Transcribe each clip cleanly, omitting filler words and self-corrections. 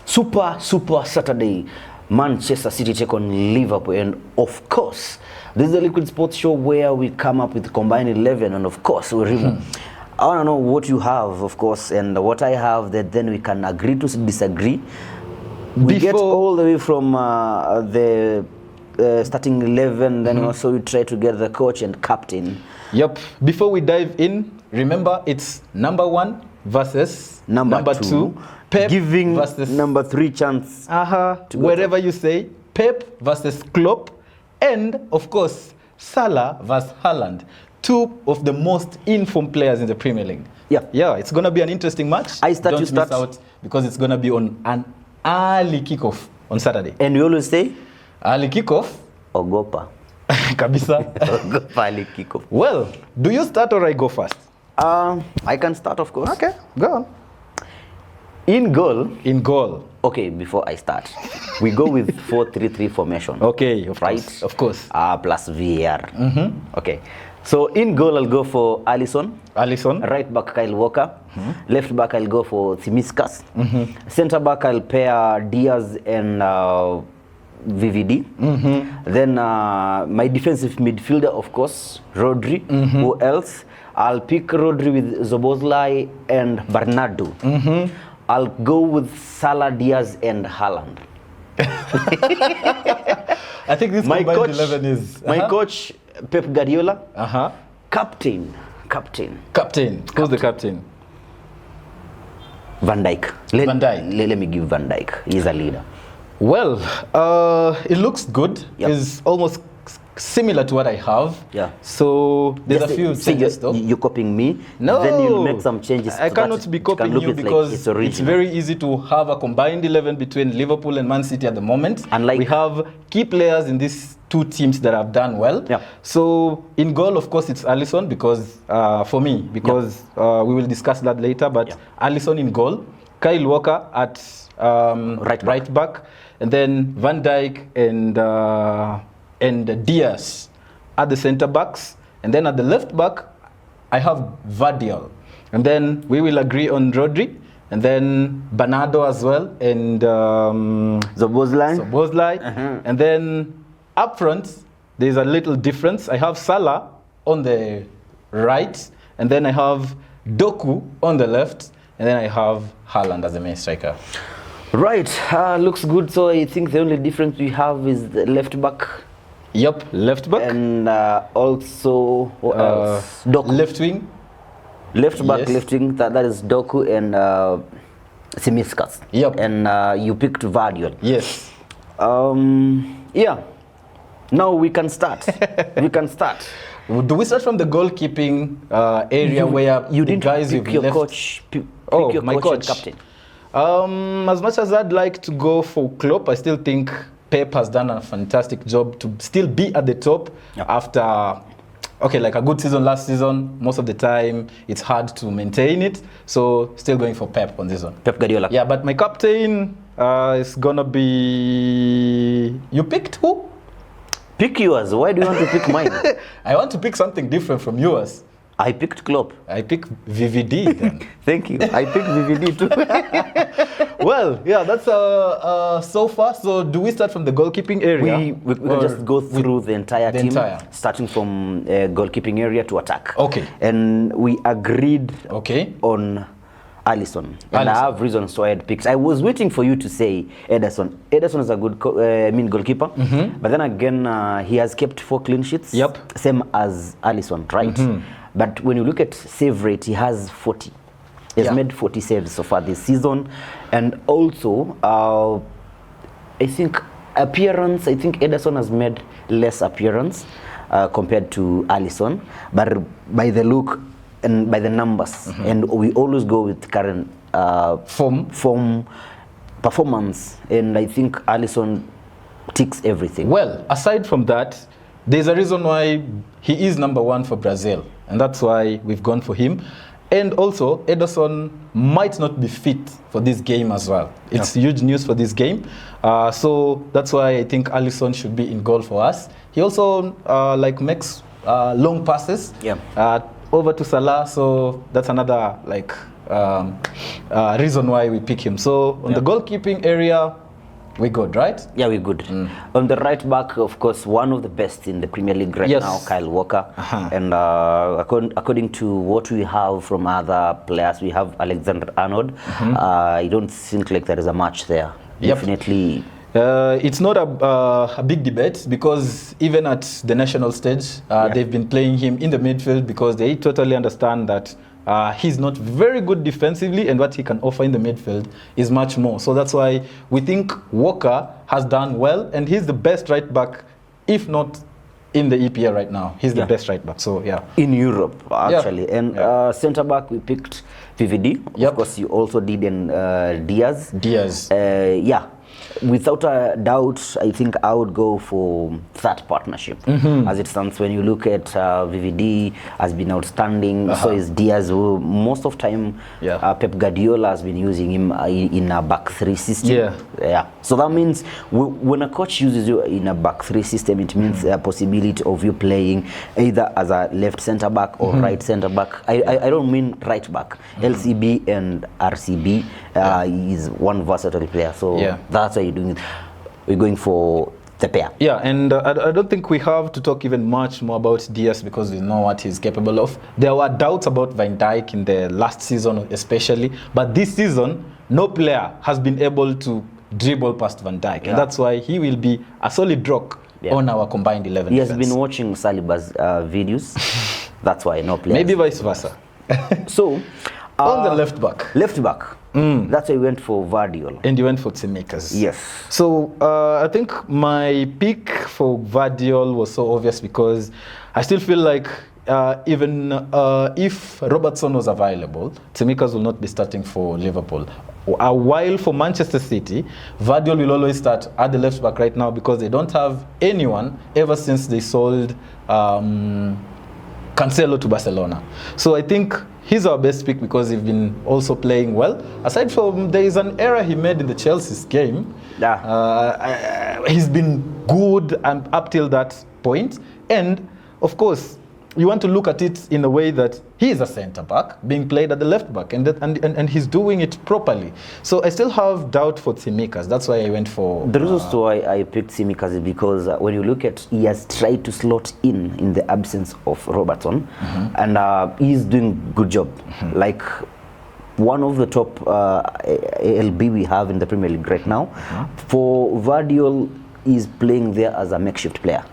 Super Saturday. Manchester City take on Liverpool, and of course, this is a Liquid Sports show where we come up with combined 11, and of course, we review. I want to know what you have, of course, and what I have, that then we can agree to disagree. We get all the way from the starting 11, then also we try to get the coach and captain. Yep. Before we dive in, remember it's number 1 versus number 2. Pep giving versus number 3 chance. Wherever you say, Pep versus Klopp, and of course, Salah versus Haaland. 2 of the most informed players in the Premier League. Yeah, it's going to be an interesting match. Don't miss out, because it's going to be on an early kickoff on Saturday. And we always say? Early kickoff. Ogopa. Kabisa. Ogopa early kickoff. Well, do you start or I go first? I can start, of course. Okay, go on. In goal. Okay, before I start, we go with 4-3-3 formation. Okay, of course. Plus VAR. Okay. So in goal, I'll go for Alisson. Right back, Kyle Walker. Left back, I'll go for Tsimikas. Center back, I'll pair Diaz and VVD. Then my defensive midfielder, of course, Rodri. Who else? I'll pick Rodri with Szoboszlai and Bernardo. I'll go with Salah, Diaz, and Haaland. I think this my combined coach, 11 is... My coach, Pep Guardiola. Captain. Who's the captain? Van Dijk. Let me give Van Dijk. He's a leader. Well, it looks good. It's almost similar to what I have. So there's a few changes though. You're copying me? No. Then you'll make some changes. I cannot be copying you because it's very easy to have a combined 11 between Liverpool and Man City at the moment. We have key players in these 2 teams that have done well. So in goal, of course, it's Alisson because for me, because we will discuss that later. But Alisson in goal, Kyle Walker at right back, and then Van Dijk and Diaz at the center backs, and then at the left back I have Vardiol, and then we will agree on Rodri, and then Bernardo as well, and Szoboszlai. And then up front there's a little difference. I have Salah on the right, and then I have Doku on the left, and then I have Haaland as the main striker. Right, looks good. So I think the only difference we have is the left back. Yep, left back. And also, what else? Doku. Left wing. Left back, left wing, that is Doku and Tsimikas. Yep. And you picked Vardiol. Yes. Yeah. Now we can start. Do we start from the goalkeeping area where you didn't guys pick your coach? My coach. And captain. As much as I'd like to go for Klopp, I still think Pep has done a fantastic job to still be at the top after, like a good season last season. Most of the time, it's hard to maintain it. So still going for Pep on this one. Pep Guardiola. Yeah, but my captain is gonna be... You picked who? Pick yours. Why do you want to pick mine? I want to pick something different from yours. I picked Klopp. I picked VVD then. Thank you. I picked VVD too. Well, yeah, that's so far. So do we start from the goalkeeping area? We can just go through the entire team, starting from goalkeeping area to attack. Okay. And we agreed on Alisson. And I have reasons why I had picked. I was waiting for you to say Ederson. Ederson is a good goalkeeper. But then again, he has kept 4 clean sheets. Same as Alisson, right? But when you look at save rate, he has 40. He's made 40 saves so far this season. And also, I think appearance, I think Ederson has made less appearance compared to Alisson. But by the look and by the numbers, and we always go with current form performance. And I think Alisson ticks everything. Well, aside from that, there's a reason why he is number 1 for Brazil. And that's why we've gone for him. And also, Ederson might not be fit for this game as well. It's huge news for this game. So that's why I think Alisson should be in goal for us. He also makes long passes over to Salah. So that's another reason why we pick him. So on the goalkeeping area, we're good, right? Yeah, we're good. On the right back, of course, one of the best in the Premier League right now, Kyle Walker. And according to what we have from other players, we have Alexander Arnold. I don't think like there is a match there. Definitely. It's not a big debate, because even at the national stage, they've been playing him in the midfield because they totally understand that he's not very good defensively, and what he can offer in the midfield is much more. So that's why we think Walker has done well, and he's the best right back, if not in the EPL right now. He's the best right back. So in Europe actually. And centre back we picked VVD. Of course, you also did Diaz. Without a doubt, I think I would go for that partnership. As it stands, when you look at VVD has been outstanding, so is Diaz, who most of time Pep Guardiola has been using him in a back three system. So that means when a coach uses you in a back three system, it means a possibility of you playing either as a left centre back or right centre back. I don't mean right back. LCB and RCB is one versatile player, so that's why you're doing it. We're going for the pair. And I don't think we have to talk even much more about Diaz, because we know what he's capable of. There were doubts about Van Dijk in the last season especially, but this season no player has been able to dribble past Van Dijk, and that's why he will be a solid rock on our combined 11 He has been watching Saliba's videos. That's why no players. Maybe vice versa. So on the left back. That's why we went for Vardiol. And you went for Tsimikas. Yes. So I think my pick for Vardiol was so obvious, because I still feel like even if Robertson was available, Tsimikas will not be starting for Liverpool. While for Manchester City, Vardiol will always start at the left back right now, because they don't have anyone ever since they sold Cancelo to Barcelona. So I think he's our best pick, because he's been also playing well. Aside from, there is an error he made in the Chelsea's game. He's been good up till that point. And of course, you want to look at it in a way that he is a centre back being played at the left back, and he's doing it properly. So I still have doubt for Tsimikas. That's why I went for. The reason why I picked Tsimikas is because when you look at, he has tried to slot in the absence of Robertson, and he's doing good job. Like one of the top LB we have in the Premier League right now. For Vardiol, is playing there as a makeshift player.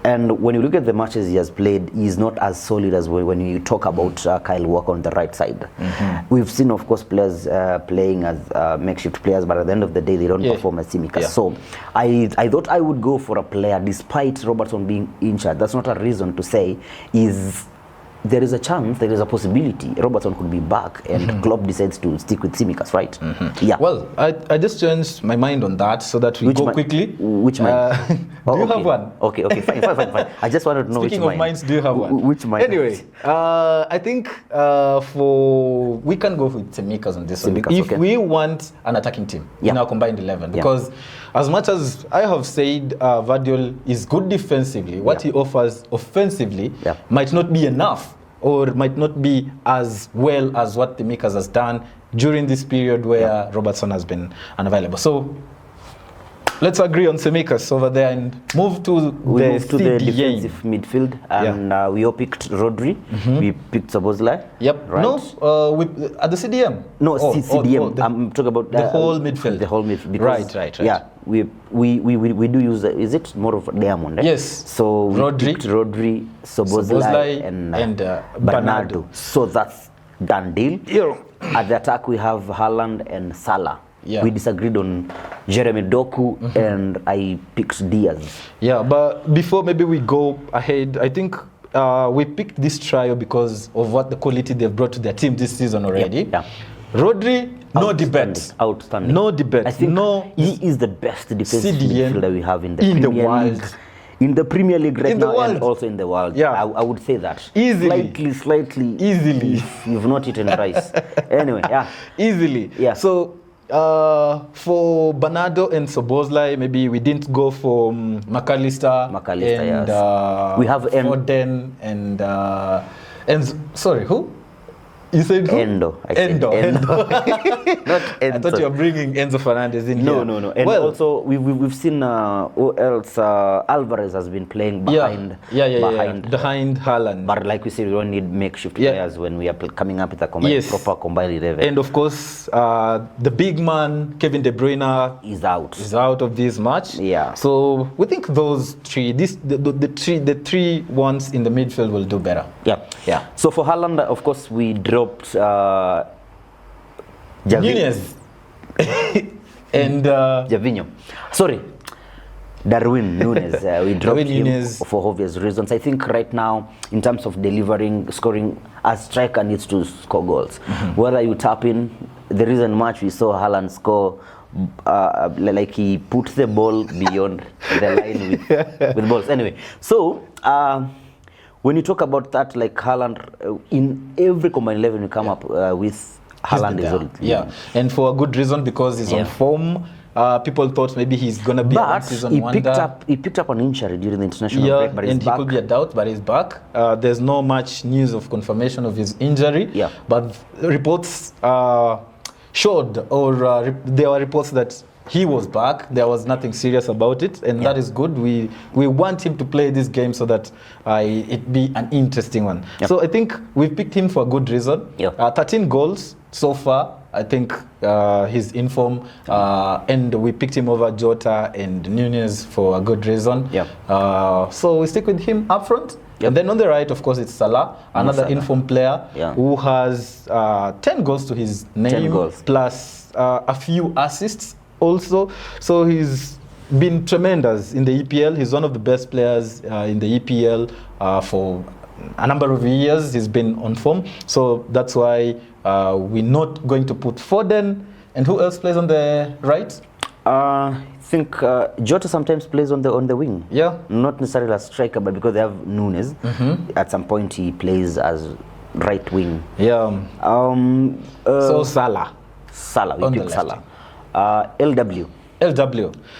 And when you look at the matches he has played, he's not as solid as when you talk about Kyle Walker on the right side. We've seen, of course, players playing as makeshift players, but at the end of the day, they don't perform as Tsimikas. So I thought I would go for a player, despite Robertson being injured. That's not a reason to say there is a chance, there is a possibility Robertson could be back, and Klopp decides to stick with Tsimikas, right? Well, I just changed my mind on that, so that we go quickly. Which mind? Do you have one? Okay, fine. I just wanted to know Speaking which of minds, do you have one? Which mind? Anyway, I think we can go with Tsimikas on this one. If we want an attacking team in our combined 11, because as much as I have said Vardiol is good defensively, what he offers offensively might not be enough, or might not be as well as what Tsimikas has done during this period where Robertson has been unavailable. So let's agree on Tsimikas over there and move to the defensive midfield, and we all picked Rodri. We picked Szoboszlai. Right? No, at the CDM. No, CDM. I'm talking about the whole midfield. The whole midfield. Because, right. Yeah, we do use. Is it more of Diamond? Yes. So we picked Rodri, Szoboszlai, and Bernardo. So that's done deal. At the attack, we have Haaland and Salah. We disagreed on Jeremy Doku, and I picked Diaz. But before maybe we go ahead, I think we picked this trio because of what the quality they've brought to their team this season already. Rodri, no debate. Outstanding. No debate. I think he is the best defensive midfielder we have in the world. In the Premier League right now, and also in the world. I would say that. Easily. Slightly. Easily. If you've not eaten rice. Anyway, Easily. So, for Bernardo and Szoboszlai, maybe we didn't go for McAllister and we have Foden and sorry, who? You said who? Endo. Endo. Not Enzo. I thought you were bringing Enzo Fernandez in here. No. And also, we've seen who else? Alvarez has been playing behind Haaland. But like we said, we don't need makeshift players when we are coming up with a proper combined 11. And of course, the big man, Kevin De Bruyne, is out. Is out of this match. Yeah. So we think those three, the three ones in the midfield will do better. Yeah. So for Haaland, of course, we dropped Nunez and Javinho. Sorry, Darwin Nunez. We dropped him for obvious reasons. I think right now, in terms of delivering, scoring, a striker needs to score goals. Whether you tap in, the recent match we saw Haaland score. Like he put the ball beyond the line with balls. Anyway, so when you talk about that, like Haaland, in every combined 11 you come up with Haaland is on. Yeah, and for a good reason, because he's on form. People thought maybe he's gonna be a season wonder. He picked up an injury during the international break, but he's back. He could be a doubt, but he's back. There's no much news of confirmation of his injury. Yeah. But reports showed, or there were reports that he was back. There was nothing serious about it, and that is good. We want him to play this game so that it be an interesting one. Yep. So I think we've picked him for a good reason. 13 goals so far. I think he's in form, and we picked him over Jota and Nunez for a good reason. So we stick with him up front. And then on the right, of course, it's Salah, another informed player who has 10 goals to his name, plus a few assists also. So he's been tremendous in the EPL. He's one of the best players in the EPL for a number of years. He's been on form. So that's why we're not going to put Foden. And who else plays on the right? I think Jota sometimes plays on the wing. Yeah. Not necessarily as striker, but because they have Nunez, at some point he plays as right wing. Yeah. So Salah. We picked Salah. LW.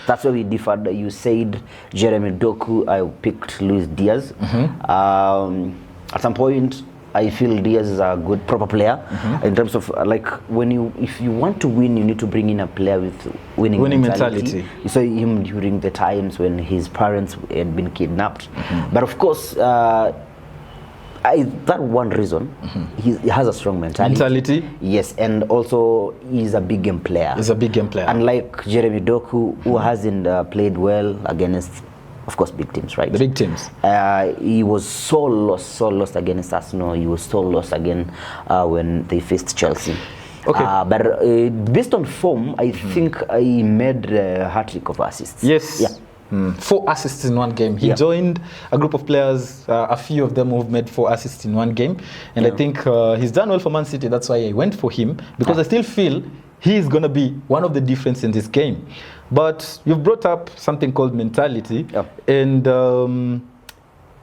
That's where we differed. You said Jeremy Doku. I picked Luis Diaz. At some point, I feel Diaz is a good proper player in terms of like if you want to win, you need to bring in a player with winning mentality. You saw him during the times when his parents had been kidnapped, but of course. That one reason, he has a strong mentality. Yes, and also he's a big game player. Unlike Jeremy Doku, who hasn't played well against, of course, big teams, right? The big teams. He was so lost against Arsenal. He was so lost again when they faced Chelsea. Okay. But based on form, I think he made a hat-trick of assists. Yes. Yeah. 4 assists in one game. He joined a group of players, a few of them who've made 4 assists in one game. And I think he's done well for Man City. That's why I went for him, because I still feel he's going to be one of the difference in this game. But you've brought up something called mentality. And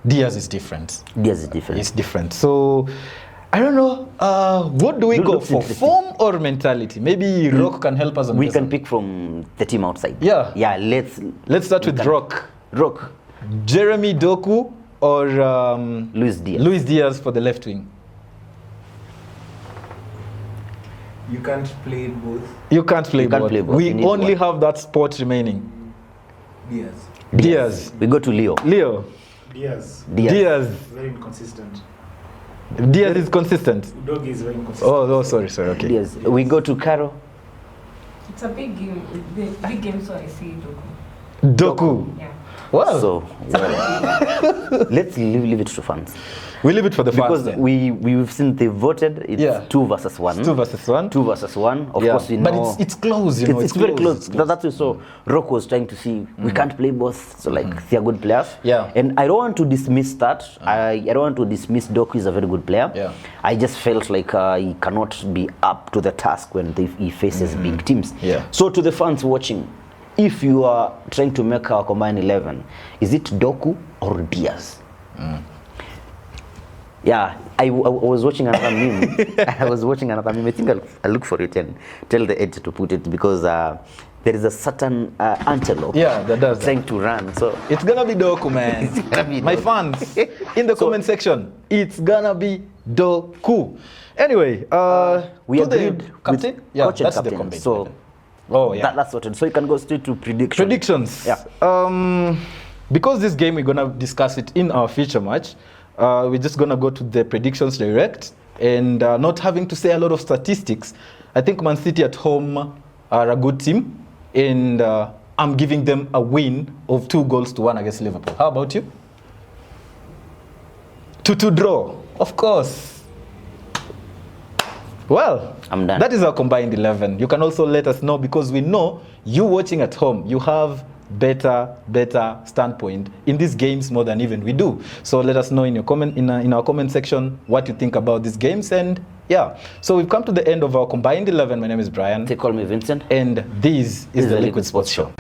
Diaz is different. It's different. So I don't know. What do we go for? Form or mentality? Maybe Rock can help us on this. We can one. pick from the team outside. Yeah. Let's start with Rock. Jeremy Doku or Luis Diaz. Luis Diaz for the left wing. You can't play both. You can't play both. We only have that spot remaining. Diaz. We go to Leo. Diaz. Very inconsistent. Diaz is consistent. Dog is very inconsistent. Oh, sorry. Okay. Diaz. We go to Caro. It's a big game. Big game, so I see Doku. Doku. Yeah. Wow. So let's leave it to fans. We leave it for the fans. Because we've seen they voted. It's 2 versus 1. 2 versus 1. 2 versus 1. Of course, we know. But it's close, you know. It's very close. That's what so Rock was trying to see. We can't play both. So like they are good players. Yeah. And I don't want to dismiss that. I don't want to dismiss Doku is a very good player. Yeah. I just felt like he cannot be up to the task when he faces big teams. Yeah. So to the fans watching, if you are trying to make our combined 11, is it Doku or Diaz? Yeah, I was watching another meme. I think I'll look for it and tell the editor to put it, because there is a certain antelope that does trying to run. So it's gonna be Doku, man. My fans, in the comment section, it's gonna be Doku. Anyway, we agreed captain. Yeah, coach and captain. So, that's sorted. So you can go straight to predictions. Predictions. Yeah. Because this game we're gonna discuss it in our feature match, we're just gonna go to the predictions direct and not having to say a lot of statistics. I think Man City at home are a good team, and I'm giving them a win of 2-1 against Liverpool. How about you? 2-2 draw, of course. Well, I'm done. That is our combined 11. You can also let us know, because we know you watching at home, you have better standpoint in these games more than even we do. So let us know in your comment in our comment section what you think about these games. And yeah, so we've come to the end of our combined 11. My name is Brian. They call me Vincent. And this is the Liquid Sports Show.